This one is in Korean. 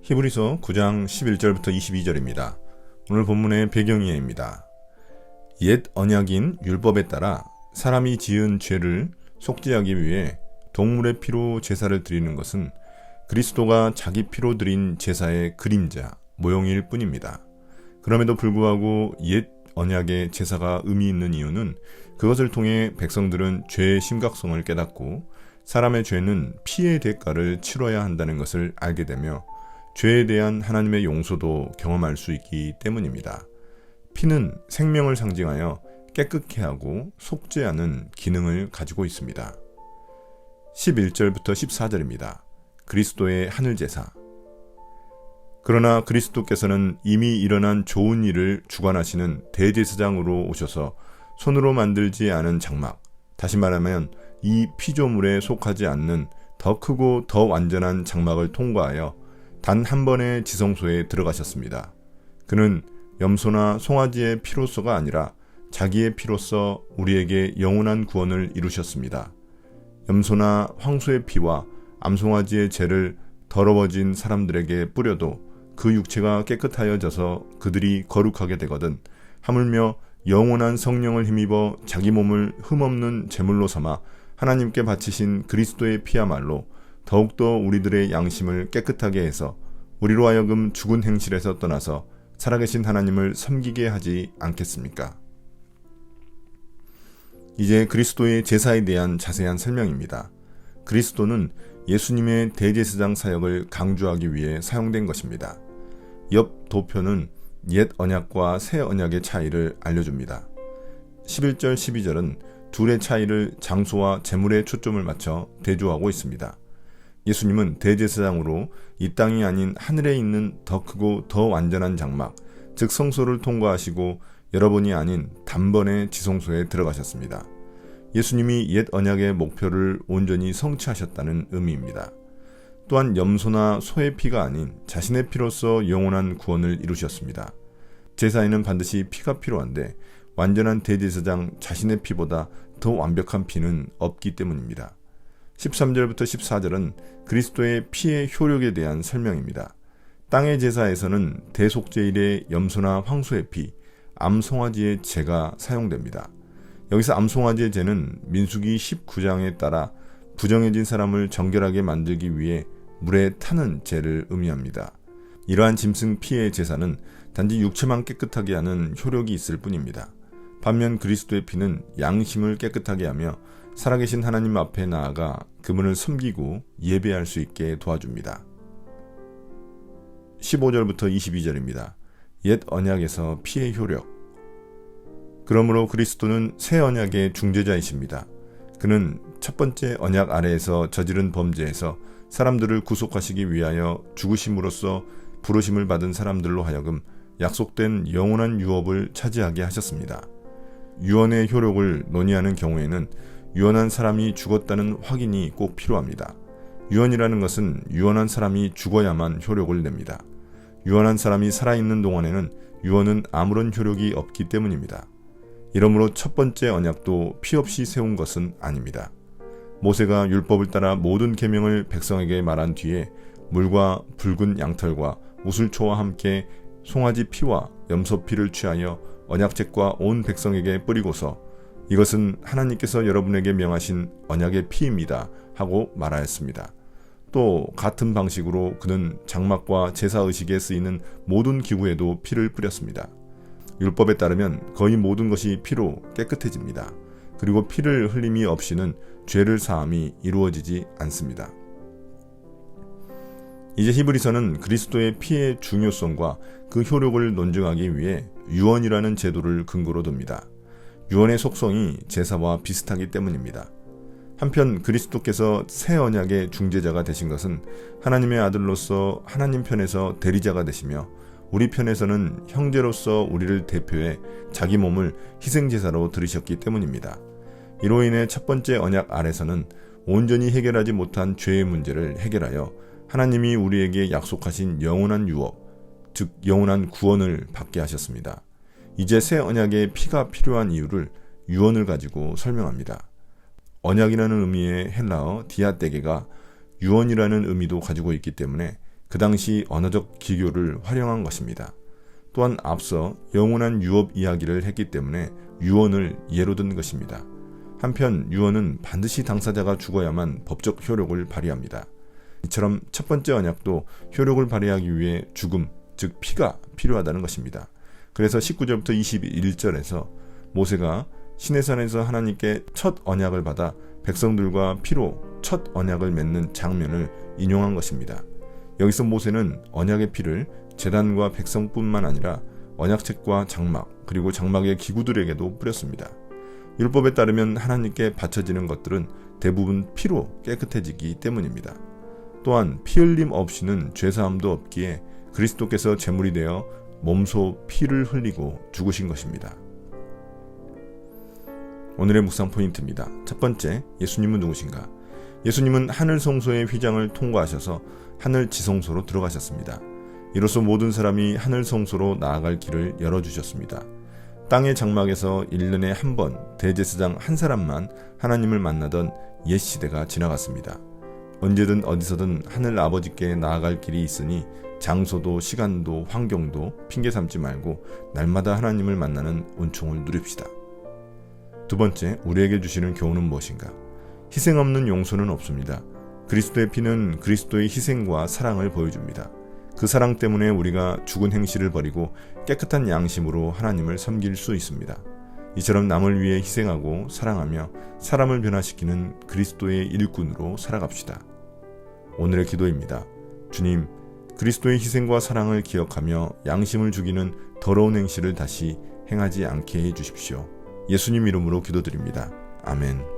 히브리서 9장 11절부터 22절입니다. 오늘 본문의 배경이해입니다. 옛 언약인 율법에 따라 사람이 지은 죄를 속죄하기 위해 동물의 피로 제사를 드리는 것은 그리스도가 자기 피로 드린 제사의 그림자, 모형일 뿐입니다. 그럼에도 불구하고 옛 언약의 제사가 의미 있는 이유는 그것을 통해 백성들은 죄의 심각성을 깨닫고 사람의 죄는 피의 대가를 치러야 한다는 것을 알게 되며 죄에 대한 하나님의 용서도 경험할 수 있기 때문입니다. 피는 생명을 상징하여 깨끗게 하고 속죄하는 기능을 가지고 있습니다. 11절부터 14절입니다. 그리스도의 하늘제사. 그러나 그리스도께서는 이미 일어난 좋은 일을 주관하시는 대제사장으로 오셔서 손으로 만들지 않은 장막, 다시 말하면 이 피조물에 속하지 않는 더 크고 더 완전한 장막을 통과하여 단 한 번의 지성소에 들어가셨습니다. 그는 염소나 송아지의 피로서가 아니라 자기의 피로서 우리에게 영원한 구원을 이루셨습니다. 염소나 황소의 피와 암송아지의 죄를 더러워진 사람들에게 뿌려도 그 육체가 깨끗하여져서 그들이 거룩하게 되거든 하물며 영원한 성령을 힘입어 자기 몸을 흠없는 제물로 삼아 하나님께 바치신 그리스도의 피야말로 더욱더 우리들의 양심을 깨끗하게 해서 우리로 하여금 죽은 행실에서 떠나서 살아계신 하나님을 섬기게 하지 않겠습니까? 이제 그리스도의 제사에 대한 자세한 설명입니다. 그리스도는 예수님의 대제사장 사역을 강조하기 위해 사용된 것입니다. 옆 도표는 옛 언약과 새 언약의 차이를 알려줍니다. 11절, 12절은 둘의 차이를 장소와 제물에 초점을 맞춰 대조하고 있습니다. 예수님은 대제사장으로 이 땅이 아닌 하늘에 있는 더 크고 더 완전한 장막, 즉 성소를 통과하시고 여러 번이 아닌 단번에 지성소에 들어가셨습니다. 예수님이 옛 언약의 목표를 온전히 성취하셨다는 의미입니다. 또한 염소나 소의 피가 아닌 자신의 피로서 영원한 구원을 이루셨습니다. 제사에는 반드시 피가 필요한데 완전한 대제사장 자신의 피보다 더 완벽한 피는 없기 때문입니다. 13절부터 14절은 그리스도의 피의 효력에 대한 설명입니다. 땅의 제사에서는 대속죄일의 염소나 황소의 피, 암송아지의 제가 사용됩니다. 여기서 암송아지의 제는 민수기 19장에 따라 부정해진 사람을 정결하게 만들기 위해 물에 타는 제를 의미합니다. 이러한 짐승 피의 제사는 단지 육체만 깨끗하게 하는 효력이 있을 뿐입니다. 반면 그리스도의 피는 양심을 깨끗하게 하며 살아계신 하나님 앞에 나아가 그분을 섬기고 예배할 수 있게 도와줍니다. 15절부터 22절입니다. 옛 언약에서 피의 효력. 그러므로 그리스도는 새 언약의 중재자이십니다. 그는 첫 번째 언약 아래에서 저지른 범죄에서 사람들을 구속하시기 위하여 죽으심으로써 부르심을 받은 사람들로 하여금 약속된 영원한 유업을 차지하게 하셨습니다. 유언의 효력을 논의하는 경우에는 유언한 사람이 죽었다는 확인이 꼭 필요합니다. 유언이라는 것은 유언한 사람이 죽어야만 효력을 냅니다. 유언한 사람이 살아있는 동안에는 유언은 아무런 효력이 없기 때문입니다. 이러므로 첫 번째 언약도 피 없이 세운 것은 아닙니다. 모세가 율법을 따라 모든 계명을 백성에게 말한 뒤에 물과 붉은 양털과 우슬초와 함께 송아지 피와 염소 피를 취하여 언약책과 온 백성에게 뿌리고서 이것은 하나님께서 여러분에게 명하신 언약의 피입니다 하고 말하였습니다. 또 같은 방식으로 그는 장막과 제사의식에 쓰이는 모든 기구에도 피를 뿌렸습니다. 율법에 따르면 거의 모든 것이 피로 깨끗해집니다. 그리고 피를 흘림이 없이는 죄를 사함이 이루어지지 않습니다. 이제 히브리서는 그리스도의 피의 중요성과 그 효력을 논증하기 위해 유언이라는 제도를 근거로 둡니다. 유언의 속성이 제사와 비슷하기 때문입니다. 한편 그리스도께서 새 언약의 중재자가 되신 것은 하나님의 아들로서 하나님 편에서 대리자가 되시며 우리 편에서는 형제로서 우리를 대표해 자기 몸을 희생제사로 들이셨기 때문입니다. 이로 인해 첫 번째 언약 아래서는 온전히 해결하지 못한 죄의 문제를 해결하여 하나님이 우리에게 약속하신 영원한 유업, 즉 영원한 구원을 받게 하셨습니다. 이제 새 언약의 피가 필요한 이유를 유언을 가지고 설명합니다. 언약이라는 의미의 헬라어 디아떼게가 유언이라는 의미도 가지고 있기 때문에 그 당시 언어적 기교를 활용한 것입니다. 또한 앞서 영원한 유업 이야기를 했기 때문에 유언을 예로 든 것입니다. 한편 유언은 반드시 당사자가 죽어야만 법적 효력을 발휘합니다. 이처럼 첫 번째 언약도 효력을 발휘하기 위해 죽음, 즉 피가 필요하다는 것입니다. 그래서 19절부터 21절에서 모세가 시내산에서 하나님께 첫 언약을 받아 백성들과 피로 첫 언약을 맺는 장면을 인용한 것입니다. 여기서 모세는 언약의 피를 제단과 백성뿐만 아니라 언약책과 장막, 그리고 장막의 기구들에게도 뿌렸습니다. 율법에 따르면 하나님께 바쳐지는 것들은 대부분 피로 깨끗해지기 때문입니다. 또한 피 흘림 없이는 죄사함도 없기에 그리스도께서 제물이 되어 몸소 피를 흘리고 죽으신 것입니다. 오늘의 묵상 포인트입니다. 첫 번째, 예수님은 누구신가? 예수님은 하늘 성소의 휘장을 통과하셔서 하늘 지성소로 들어가셨습니다. 이로써 모든 사람이 하늘 성소로 나아갈 길을 열어주셨습니다. 땅의 장막에서 1년에 한 번 대제사장 한 사람만 하나님을 만나던 옛 시대가 지나갔습니다. 언제든 어디서든 하늘 아버지께 나아갈 길이 있으니 장소도 시간도 환경도 핑계 삼지 말고 날마다 하나님을 만나는 은총을 누립시다. 두 번째, 우리에게 주시는 교훈은 무엇인가? 희생 없는 용서는 없습니다. 그리스도의 피는 그리스도의 희생과 사랑을 보여줍니다. 그 사랑 때문에 우리가 죽은 행실을 버리고 깨끗한 양심으로 하나님을 섬길 수 있습니다. 이처럼 남을 위해 희생하고 사랑하며 사람을 변화시키는 그리스도의 일꾼으로 살아갑시다. 오늘의 기도입니다. 주님, 그리스도의 희생과 사랑을 기억하며 양심을 죽이는 더러운 행실을 다시 행하지 않게 해주십시오. 예수님 이름으로 기도드립니다. 아멘.